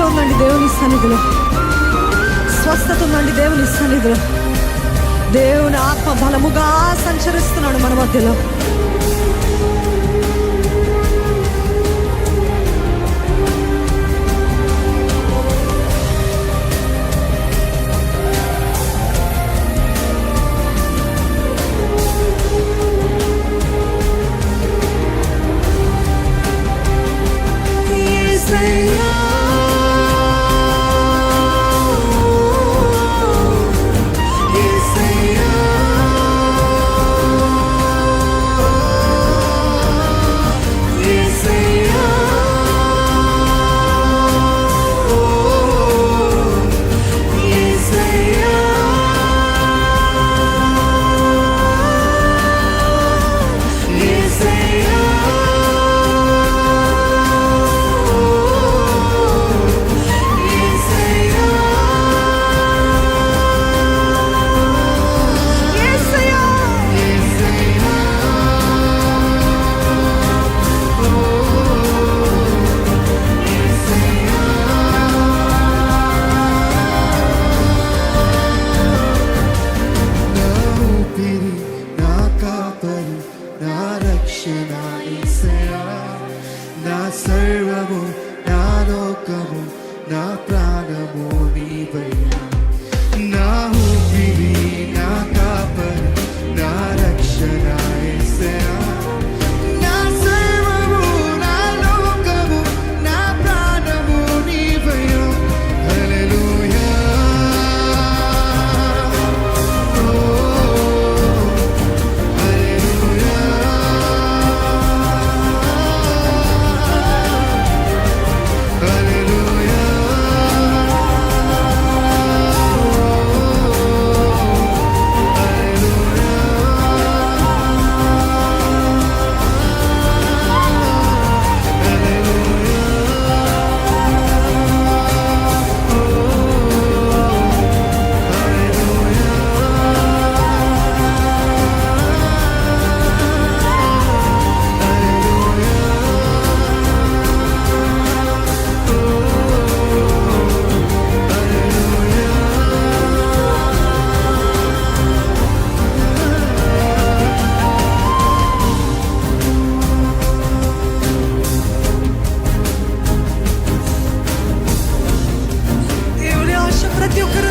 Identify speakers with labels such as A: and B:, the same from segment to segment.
A: విడుదల ఉందండి దేవుని సన్నిధిలో, స్వస్థత ఉందండి దేవుని సన్నిధిలో. దేవుని ఆత్మ బలముగా సంచరిస్తున్నాడు మన మధ్యలో.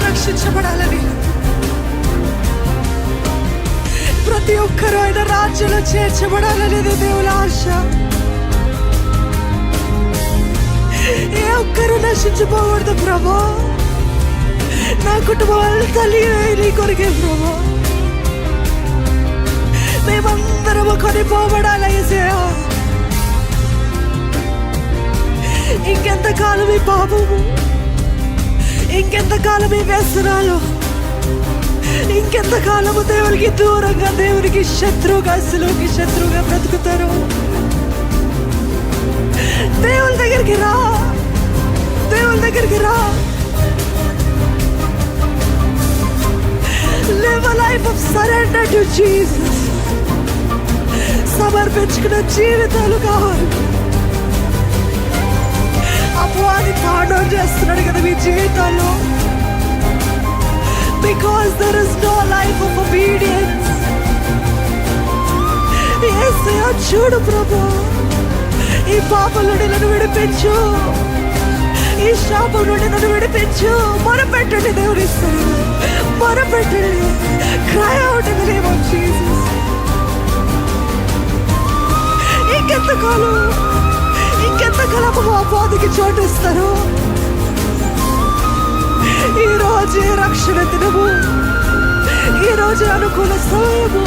A: రక్షించబడాలని, ప్రతి ఒక్కరు ఆయన రాజ్యంలో చేర్చబడాలనేది దేవుని ఆశ. ఏ ఒక్కరు నశించిపోకూడదు ప్రభా. నా కుటుంబం తల్లి నీ కొరికే ప్రభా. మేమందరము కొనిపోబడాలి యేసయ్యా. ఇంకెంతకాలం ఈ పాపము, ఇంకెంతకాలం ఈ వ్యసనాలు, ఇంకెంతకాలము దేవునికి దూరంగా, దేవునికి శత్రువుగా, అసలుకి శత్రువుగా బ్రతుకుతారు. దేవుని దగ్గరికి రా, దేవుని దగ్గరికి రా. Live a life of surrender to Jesus. సమర్పించుకున్న జీవితాలు కావాలి. అపవాది తాండవం చేస్తున్నాడు కదా మీ జీవితాల్లో. Because there is no life of obedience. యేసయ్యా చూడు ప్రభు, ఈ పాపం నుండి నన్ను విడిపించు, ఈ శాపం నుండి నన్ను విడిపించు. మొరపెట్టండి దేవుని ఇస్తాడు, మొరపెట్టండి. Cry out in the name of Jesus. ఇంకెంతకాలం అపవాదికి చోటు ఇస్తారు? ఈ రోజే రక్షణ దినము, ఈ రోజే అనుకూల సమయము.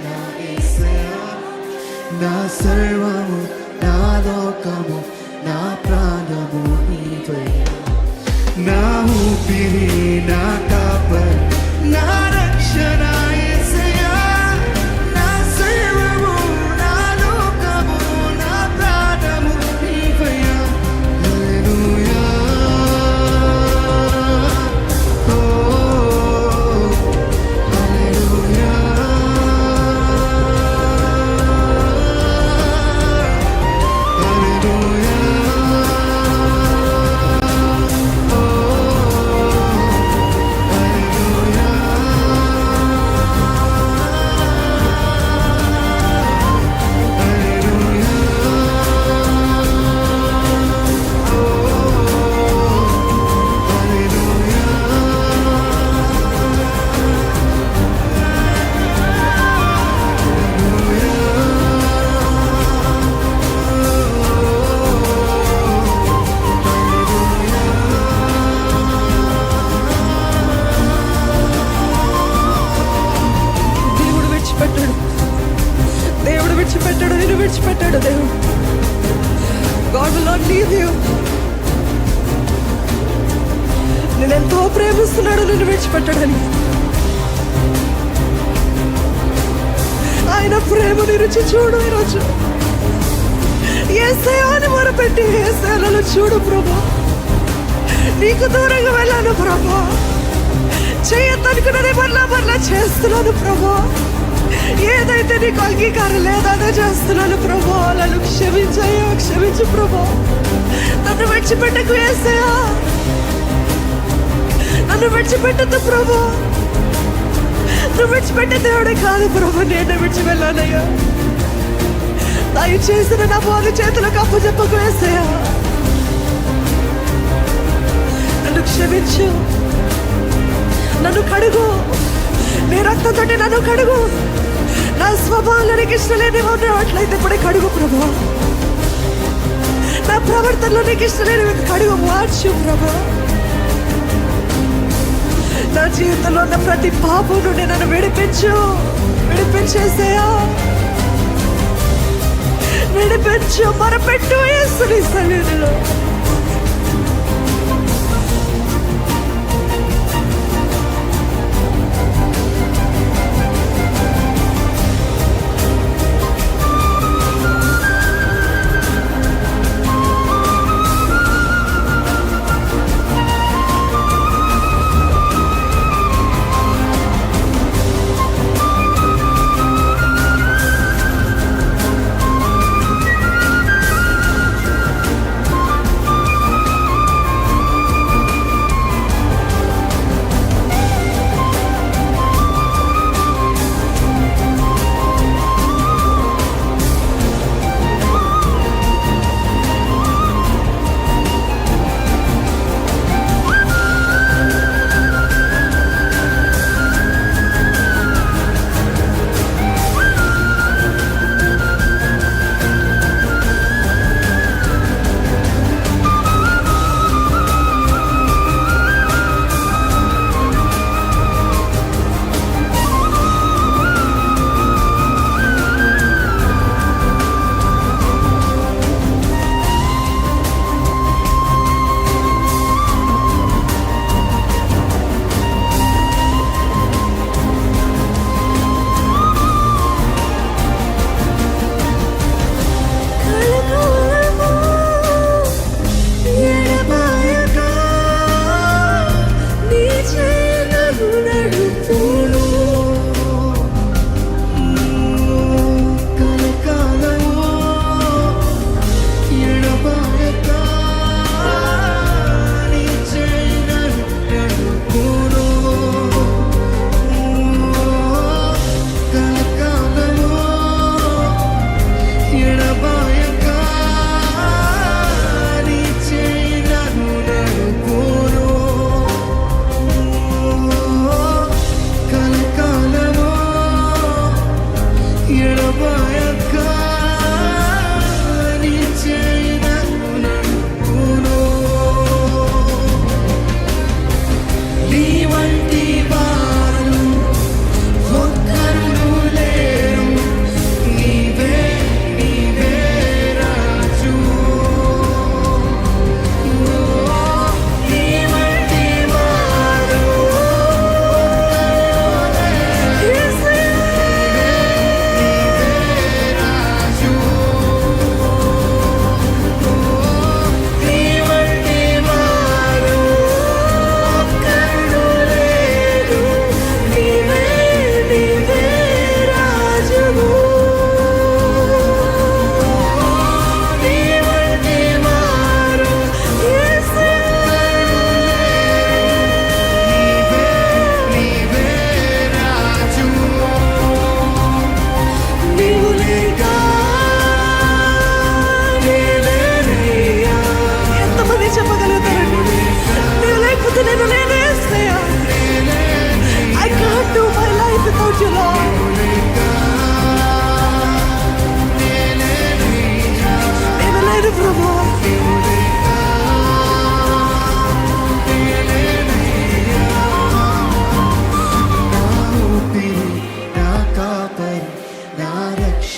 B: నా యేసయ్యా నా సర్వము నా లోకము నా ప్రాణము నీవయ్యా నా ఊపిరి నా కాపరి నా రక్షణ యేసయ్యా నా సర్వము నా లోకము నా ప్రాణము నీవయ్యా హల్లెలూయా ఓ హల్లెలూయా హల్లెలూయా
A: దేవుడు విడిచిపెట్టాడు, దేవుడు విడిచిపెట్టాడు, నేను విడిచిపెట్టాడు దేవుడు. God will not leave you. నేను ఎంతో ప్రేమిస్తున్నాడు నిన్ను విడిచిపెట్టాడని. ఆయన ప్రేమని రుచి చూడు ఈరోజు. యేసయ్యా అని మొరపెట్టి యేసయ్యా నన్ను చూడు ప్రభా, నీకు దూరంగా వెళ్ళాను ప్రభా, చేయొద్దనుకున్నది మరలా చేస్తున్నాను ప్రభా, ఏదైతే నీకు అంగీకారం లేదనే చేస్తున్నాను ప్రభా, నన్ను క్షమించయ్యా, క్షమించు ప్రభా. నన్ను విడిచిపెట్టకు యేసయ్యా, నన్ను విడిచిపెట్టద్దు ప్రభా. నువ్వు విడిచిపెట్టే దేవుడే కాదు ప్రభా, నేను విడిచి వెళ్ళానయ్యా. దయచేసి నా బోధ చేతులకు అప్పచెప్పకు యేసయ్యా, నన్ను క్షమించు, నన్ను కడుగు, నీ రక్తంతో నన్ను కడుగు. నా స్వభావంలో నీకు ఇష్టం లేని ఉన్నట్లయితే ఇప్పుడే కడుగు ప్రభా. నా ప్రవర్తనలో నీకు ఇష్టం లేని కడుగు, మార్చు ప్రభా. నా జీవితంలో ఉన్న ప్రతి పాపం నుండి నన్ను విడిపించేసేయా, విడిపించు, మొరపెట్టు యేసుని సన్నిధిలో.
B: నీ వంటి వారు ఒక్కరును లేరు.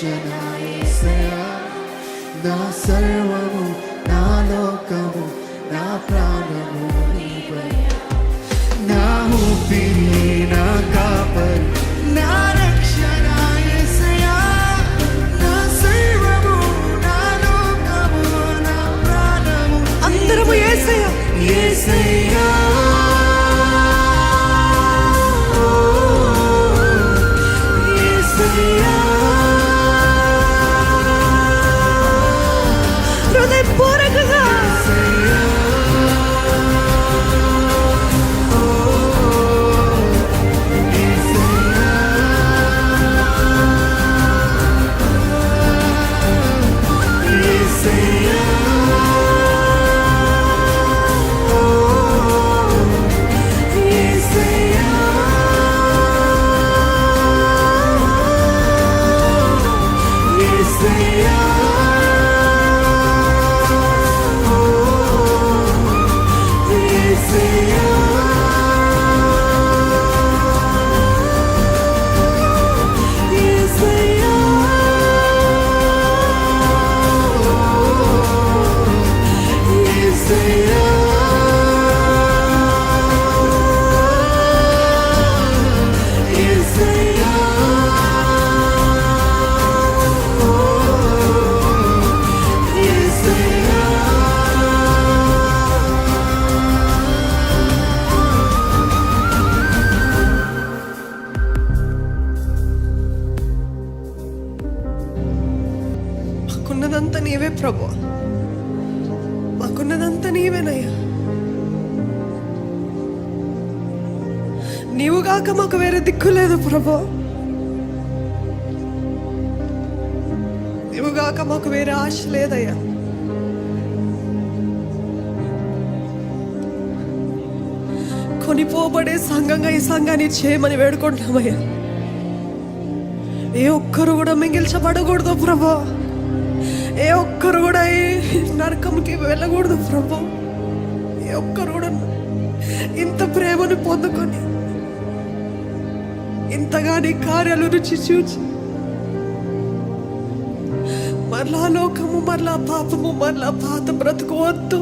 B: రక్షణ యేసయ్యా నా సర్వము నా లోకము నా ప్రాణము నీవయ్యా నా ఊపిరి నా కాపరి నా రక్షణ యేసయ్యా నా సర్వము నా లోకము నా ప్రాణము
A: అందరము యేసయ్య
B: యేసయ్యా యేసయ్యా
A: హృదయపూర్వకంగా మాకున్నదంతా నీవే ప్రభు, మాకున్నదంతా నీవేనయ్యా. నీవుగాక మాకు వేరే దిక్కు లేదు ప్రభు, నీవుగాక మాకు వేరే ఆశ లేదయ్యా. కొనిపోబడే సంఘంగా ఈ సంఘాన్ని చేయమని వేడుకుంటున్నామయ్యా. ఏ ఒక్కరు కూడా మిగిల్చబడకూడదు ప్రభు, ఏ ఒక్కరు కూడా ఈ నరకంకి వెళ్ళకూడదు ప్రభు. ఏ ఒక్కరు కూడా ఇంత ప్రేమను పొందుకొని ఇంతగా నీ కార్యాలు రుచి చూచి మరలా లోకము మరలా పాపము మరలా పాత బ్రతుకు వద్దు.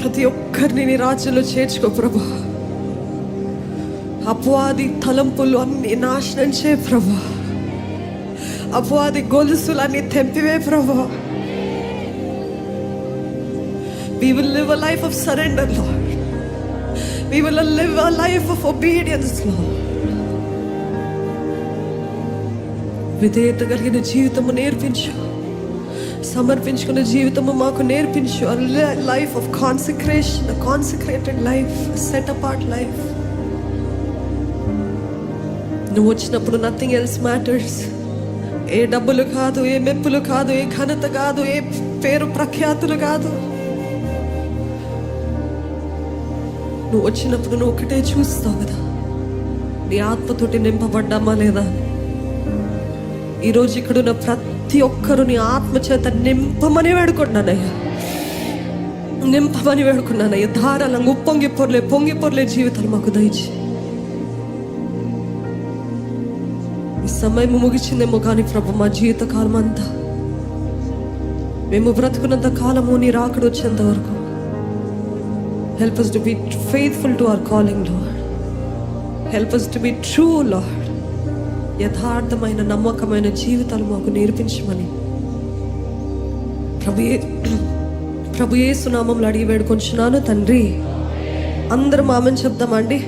A: ప్రతి ఒక్కరిని నీ రాజ్యంలో చేర్చుకో ప్రభు. అపవాది తలంపులు అన్ని నాశనం చేయ ప్రభు. అపవాది గొలుసులన్నీ తెంపివే ప్రభు. We will live a life of surrender, Lord. We will live a life of obedience, Lord. విధేయత కలిగిన జీవితము నేర్పించు, సమర్పించుకున్న జీవితము మాకు నేర్పించు. A life of consecration, a consecrated life, a set apart life. నువ్వు వచ్చినప్పుడు నథింగ్ ఎల్స్ మ్యాటర్స్. ఏ డబ్బులు కాదు, ఏ మెప్పులు కాదు, ఏ ఘనత కాదు, ఏ పేరు ప్రఖ్యాతులు కాదు. నువ్వు వచ్చినప్పుడు నువ్వు ఒకటే చూస్తావు కదా, నీ ఆత్మతోటి నింపబడ్డామా లేదా. ఈరోజు ఇక్కడున్న ప్రతి ఒక్కరు నీ ఆత్మ చేత నింపమని వేడుకున్నానయ్యా, నింపమని వేడుకున్నానయ్యా. ధారాళంగా పొంగి పొర్లే జీవితాలు మాకు దయచి. ఈ సమయం ముగిచిందేమో కానీ ప్రభు, మా జీవిత కాలం అంతా మేము బ్రతుకున్నంత కాలము నీ రాకడ వచ్చేంత వరకు help us to be faithful to our calling, Lord. Help us to be true, Lord. యథార్థమైన నమ్మకమైన జీవితాలు మాకు నేర్పించమని ప్రభు యేసు నామములో అడిగి వేడుకొంచున్నాను తండ్రి. అందరం ఆమేన్ చెప్దామండి.